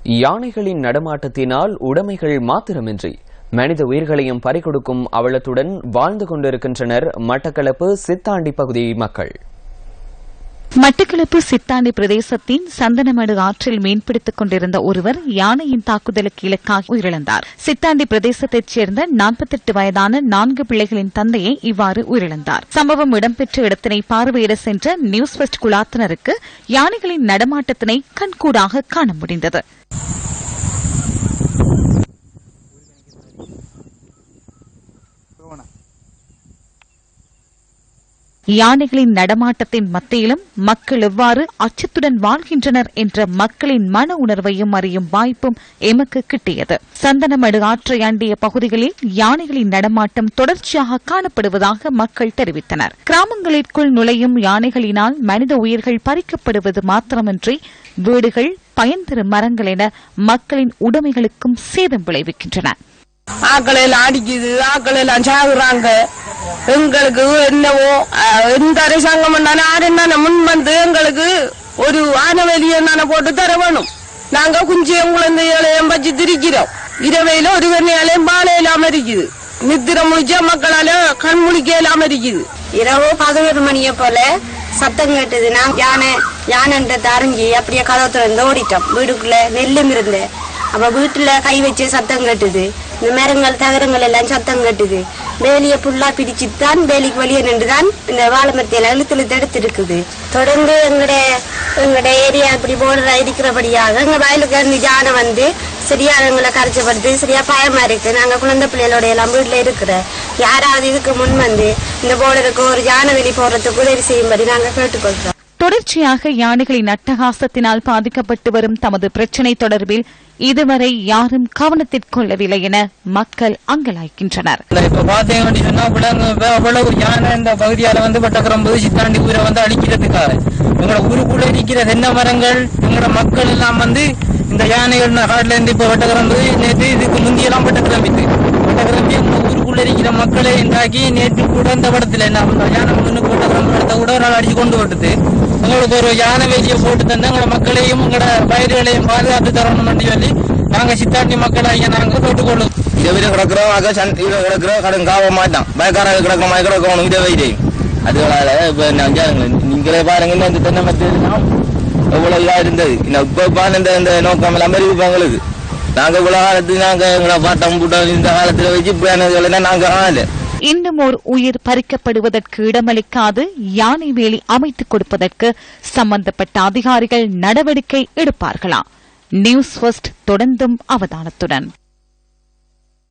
யானைகளின் நடமாட்டத்தினால் உடைமைகள் மாத்திரமின்றி மனித உயிர்களையும் பறிகொடுக்கும் அவலத்துடன் வாழ்ந்து கொண்டிருக்கின்றனர் மட்டக்களப்பு சித்தாண்டி பகுதி மக்கள். மட்டக்களப்பு சித்தாண்டி பிரதேசத்தின் சந்தனமடு ஆற்றில் மீன்பிடித்துக் கொண்டிருந்த ஒருவர் யானையின் தாக்குதலுக்கு இலக்காகி உயிரிழந்தார். சித்தாண்டி பிரதேசத்தைச் சேர்ந்த 48 வயதான 4 பிள்ளைகளின் தந்தையை இவ்வாறு உயிரிழந்தார். சம்பவம் இடம்பெற்ற இடத்தினை பார்வையிட சென்ற நியூஸ் ஃபர்ஸ்ட் குழாத்தினருக்கு யானைகளின் நடமாட்டத்தினை கண்கூடாக காண முடிந்தது. யானைகளின் நடமாட்டத்தின் மத்தியிலும் மக்கள் எவ்வாறு அச்சத்துடன் வாழ்கின்றனர் என்ற மக்களின் மன உணர்வையும் அறியும் வாய்ப்பும் எமக்கு கிட்டியது. சந்தனமடு ஆற்றை அண்டிய பகுதிகளில் யானைகளின் நடமாட்டம் தொடர்ச்சியாக காணப்படுவதாக மக்கள் தெரிவித்தனர். கிராமங்களிற்குள் நுழையும் யானைகளினால் மனித உயிர்கள் பறிக்கப்படுவது மாத்திரமின்றி வீடுகள், பயன்தரும் மரங்கள் என மக்களின் உடைமைகளுக்கும் சேதம் விளைவிக்கின்றன. ஆக்கள் எல்லாம் அடிக்குது, ஆக்கள் எல்லாம் சாகுறாங்க. எங்களுக்கு என்னவோ எந்த அரசாங்கம் என்ன முன் வந்து எங்களுக்கு ஒரு ஆனவெளியை போட்டு தர வேணும். நாங்க குஞ்சியம் குழந்தைகளையும் பச்சு திரிக்கிறோம். இரவையில ஒரு வெண்ணையாலையும் பாலை இல்லாம இருக்குது. நித்திர முடிச்சா மக்களால கண் முழிக்க இல்லாம இருக்குது. இரவு 11 மணியை போல சத்தம் கேட்டது. நான் யானைன்றதை அறிஞ்சி அப்படியே கதவை திறந்து ஓடிட்டோம். வீடுக்குள்ள நெல்லும் இருந்தேன். அப்ப வீட்டுல கை வச்சு சத்தம் கட்டுது. இந்த மரங்கள் தகரங்கள் எல்லாம் சத்தம் கட்டுது. வேலியை புல்லா பிடிச்சுதான் வேலிக்கு வெளியே நின்றுதான் இந்த வாழைமரத்தையில இழுத்து எடுத்து இருக்குது. தொடர்ந்து எங்கட ஏரியா இப்படி போடுற இருக்கிறபடியாக எங்க வயலுக்கு இருந்து யானை வந்து சரியா எங்களை கரைச்சப்படுத்து சரியா பயமா இருக்கு. நாங்க குழந்தை பிள்ளைகளோட எல்லாம் வீட்டுல இருக்கிற யாராவது இதுக்கு முன் வந்து இந்த போர்டருக்கு ஒரு யானை வெளி போடுறதுக்கு உதவி செய்யும்படி நாங்க கேட்டுக்கொள்றோம். தொடர்ச்சியாக யானைகளின் அட்டகாசத்தினால் பாதிக்கப்பட்டு வரும் தமது பிரச்சினை தொடர்பில் இதுவரை யாரும் கவனத்திற்கொள்ளவில்லை என மக்கள் அங்கலாய்க்கின்றனர். யானை இந்த பகுதியால வந்து பட்டக்கிரம்பு சித்தாண்டி ஊரை வந்து அழிக்கிறதுக்காக எங்களோட ஊருக்குள்ள இருக்கிற தென்னை மரங்கள் எங்களோட மக்கள் எல்லாம் வந்து இந்த யானைகள் காட்டுல இருந்து இப்ப வட்டக்கிரம்பு நேற்று இதுக்கு முந்தியெல்லாம் பட்டக்கிரம்பித்து எங்க ஊருக்குள்ள இருக்கிற மக்களை உண்டாக்கி நேற்று கூட இந்த படத்துல என்ன பண்றோம் யானை முன்னுக்கு வட்டக்கிரம்பு இடத்த கூட ஒரு நாள் அடிச்சு கொண்டு விட்டுது. உங்களுக்கு ஒரு யானை வேலியை போட்டு தந்து எங்களோட மக்களையும் உங்களோட பயிர்களையும் பாதுகாத்து தரணும் சொல்லி நாங்க சித்தாண்டி மக்களாக நாங்க கேட்டுக்கொள்ளும். இதை கிடக்கிறோம் கிடக்கிறோம் கடன் காவ மாட்டான் பயக்கார கிடக்கிற மாதிரி கிடக்கணும் இதை வைரே அதுகளால இப்ப நீங்களே பாருங்க இந்த தென்னை மரம் எவ்வளவு இதா இருந்தது. இப்ப இந்த நோக்கம் எல்லாம் இருப்பாங்களுக்கு நாங்க இவ்வளவு காலத்துக்கு நாங்க எங்களை பாட்டம் கூட்டம் இந்த காலத்துல வச்சு இப்ப நாங்க ஆளு. இன்னும் ஒரு உயிர் பறிக்கப்படுவதற்கு இடமளிக்காது யானை வேலி அமைத்துக் கொடுப்பதற்கு சம்பந்தப்பட்ட அதிகாரிகள் நடவடிக்கை எடுப்பார்களா? நியூஸ் ஃபர்ஸ்ட் தொடர்ந்தும் அவதானத்துடன்.